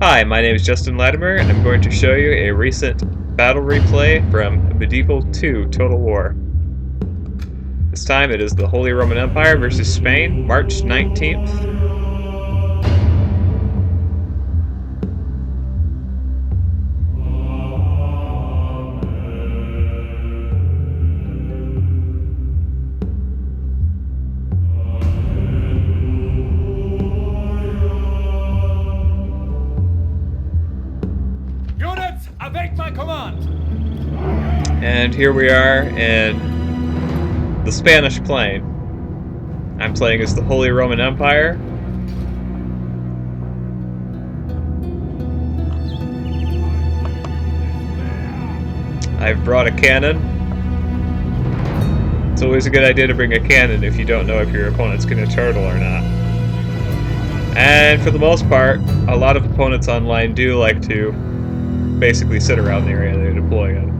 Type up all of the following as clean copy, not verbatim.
Hi, my name is Justin Latimer, and I'm going to show you a recent battle replay from Medieval 2 Total War. This time it is the Holy Roman Empire versus Spain, March 19th. Units, await my command! And here we are in the Spanish Plain. I'm playing as the Holy Roman Empire. I've brought a cannon. It's always a good idea to bring a cannon if you don't know if your opponent's going to turtle or not. And for the most part, a lot of opponents online do like to basically sit around the area they deploy in.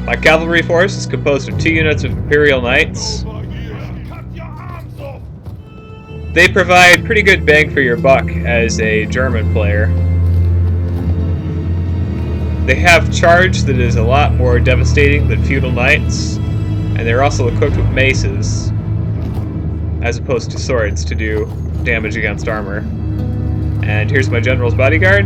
My cavalry force is composed of 2 units of Imperial Knights. They provide pretty good bang for your buck as a German player. They have charge that is a lot more devastating than Feudal Knights, and they're also equipped with maces, as opposed to swords to do damage against armor. And here's my general's bodyguard,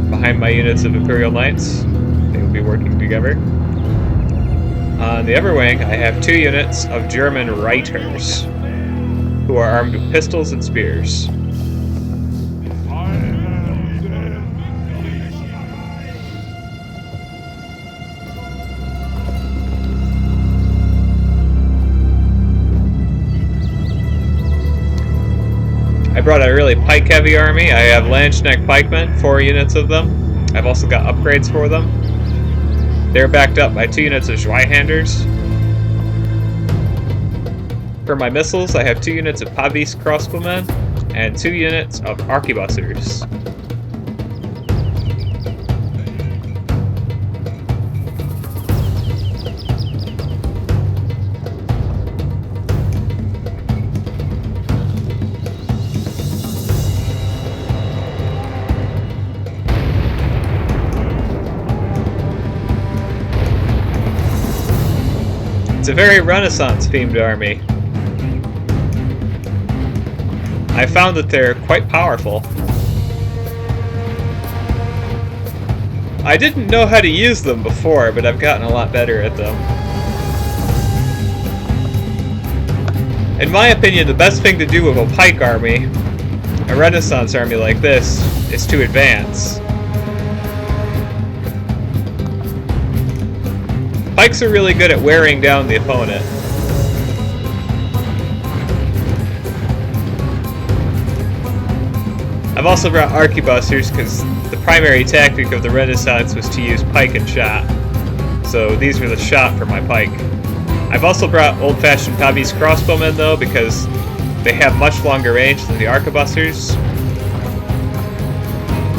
behind my units of Imperial Knights. They will be working together. On the other wing, I have 2 units of German Reiters, who are armed with pistols and spears. I brought a really pike-heavy army. I have Landsknecht pikemen, 4 units of them. I've also got upgrades for them. They're backed up by 2 units of Zweihanders. For my missiles, I have 2 units of Pavis crossbowmen and 2 units of arquebusiers. It's a very Renaissance-themed army. I found that they're quite powerful. I didn't know how to use them before, but I've gotten a lot better at them. In my opinion, the best thing to do with a pike army, a Renaissance army like this, is to advance. Pikes are really good at wearing down the opponent. I've also brought arquebusiers because the primary tactic of the Renaissance was to use pike and shot. So these were the shot for my pike. I've also brought old-fashioned Pavis crossbowmen though because they have much longer range than the arquebusiers.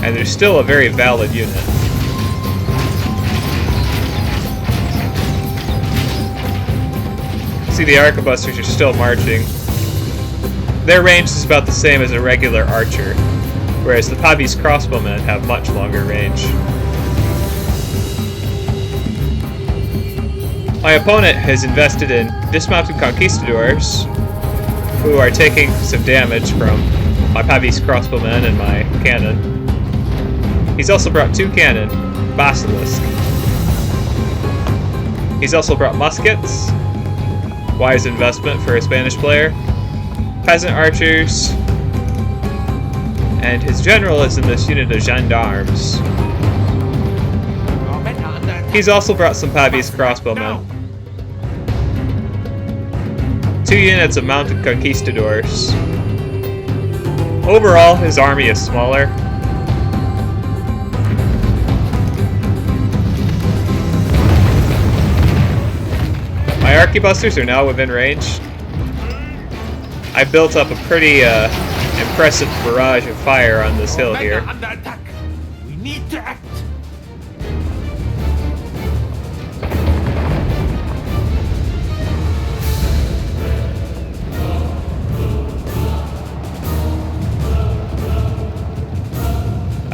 And they're still a very valid unit. See, the arquebusiers are still marching. Their range is about the same as a regular archer, whereas the Pavis crossbowmen have much longer range. My opponent has invested in dismounted conquistadors, who are taking some damage from my Pavis crossbowmen and my cannon. He's also brought 2 cannon, basilisk. He's also brought muskets, wise investment for a Spanish player, peasant archers, and his general is in this unit of gendarmes. He's also brought some Pavis crossbowmen. 2 units of mounted conquistadors. Overall, his army is smaller. My arquebusters are now within range. I built up a pretty impressive barrage of fire on this hill here. Under attack. We need to act.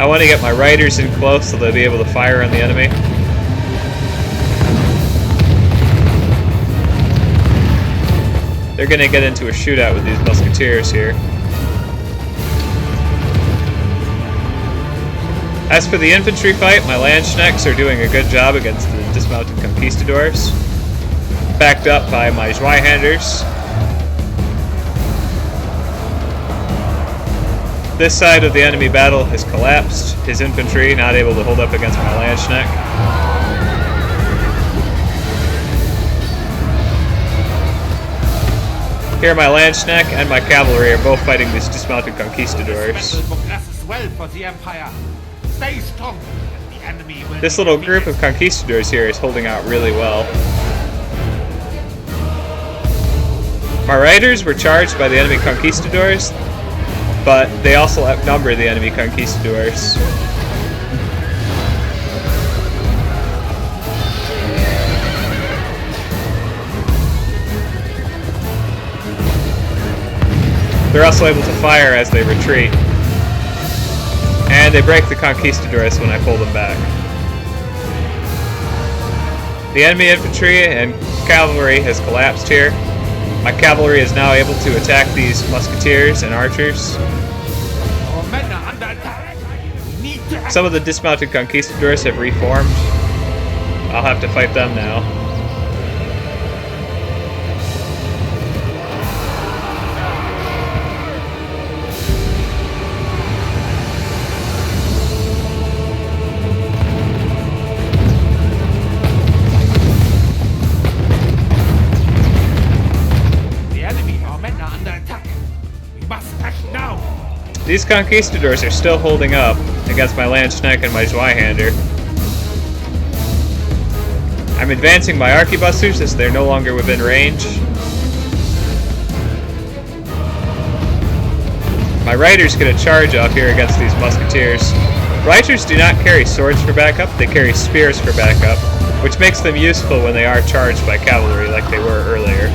I want to get my riders in close so they'll be able to fire on the enemy. They're going to get into a shootout with these musketeers here. As for the infantry fight, my Landsknechts are doing a good job against the dismounted conquistadors, backed up by my Zweihanders. This side of the enemy battle has collapsed, his infantry not able to hold up against my Landsknecht. Here my Landsknecht and my cavalry are both fighting these dismounted conquistadors. This little group of conquistadors here is holding out really well. My riders were charged by the enemy conquistadors, but they also outnumber the enemy conquistadors. They're also able to fire as they retreat. And they break the conquistadors when I pull them back. The enemy infantry and cavalry has collapsed here. My cavalry is now able to attack these musketeers and archers. Some of the dismounted conquistadors have reformed. I'll have to fight them now. These conquistadors are still holding up against my Landsknecht and my Zweihander. I'm advancing my arquebusiers as they're no longer within range. My riders get a charge off here against these musketeers. Riders do not carry swords for backup, they carry spears for backup, which makes them useful when they are charged by cavalry like they were earlier.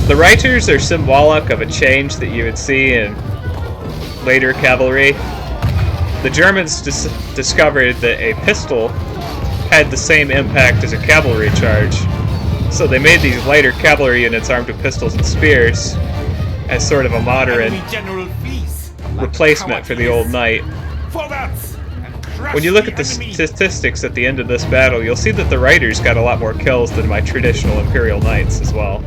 The Reiters are symbolic of a change that you would see in later cavalry. The Germans discovered that a pistol had the same impact as a cavalry charge, so they made these lighter cavalry units armed with pistols and spears as sort of a modern replacement for the old knight. When you look at the statistics at the end of this battle, you'll see that the Reiters got a lot more kills than my traditional Imperial Knights as well.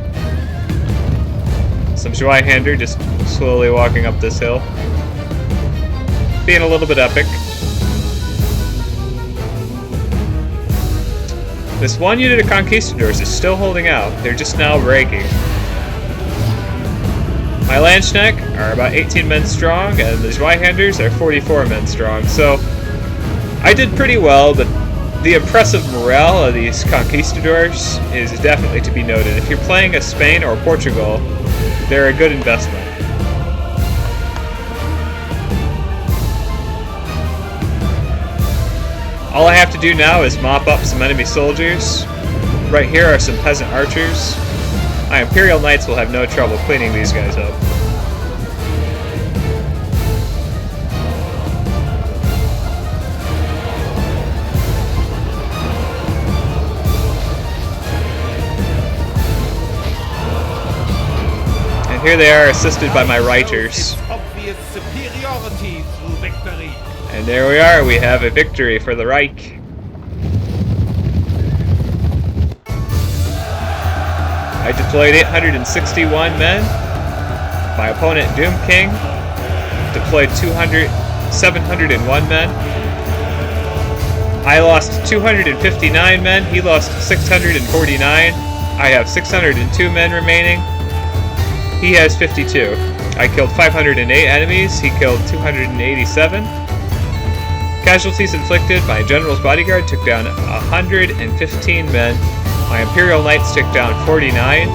Some Zweihander just slowly walking up this hill, being a little bit epic. This one unit of conquistadors is still holding out, they're just now breaking. My Landsknecht are about 18 men strong, and the Zweihanders are 44 men strong, so I did pretty well, but the impressive morale of these conquistadors is definitely to be noted. If you're playing as Spain or Portugal, they're a good investment. All I have to do now is mop up some enemy soldiers. Right here are some peasant archers. My Imperial Knights will have no trouble cleaning these guys up. Here they are, assisted by my Reiters. And there we are, we have a victory for the Reich. I deployed 861 men. My opponent, Doom King, deployed 701 men. I lost 259 men, he lost 649. I have 602 men remaining. He has 52. I killed 508 enemies, he killed 287. Casualties inflicted, my general's bodyguard took down 115 men, my Imperial Knights took down 49,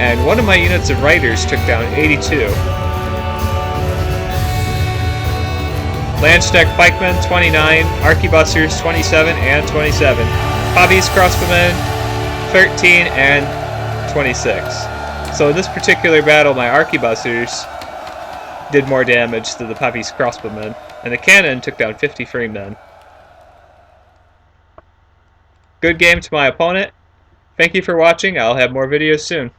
and one of my units of Reiters took down 82. Landsknecht pikemen 29, arquebusiers 27 and 27, Pavese crossbowmen 13 and 26. So in this particular battle, my arquebusiers did more damage to the Pavi's crossbowmen, and the cannon took down 50 free men. Good game to my opponent. Thank you for watching. I'll have more videos soon.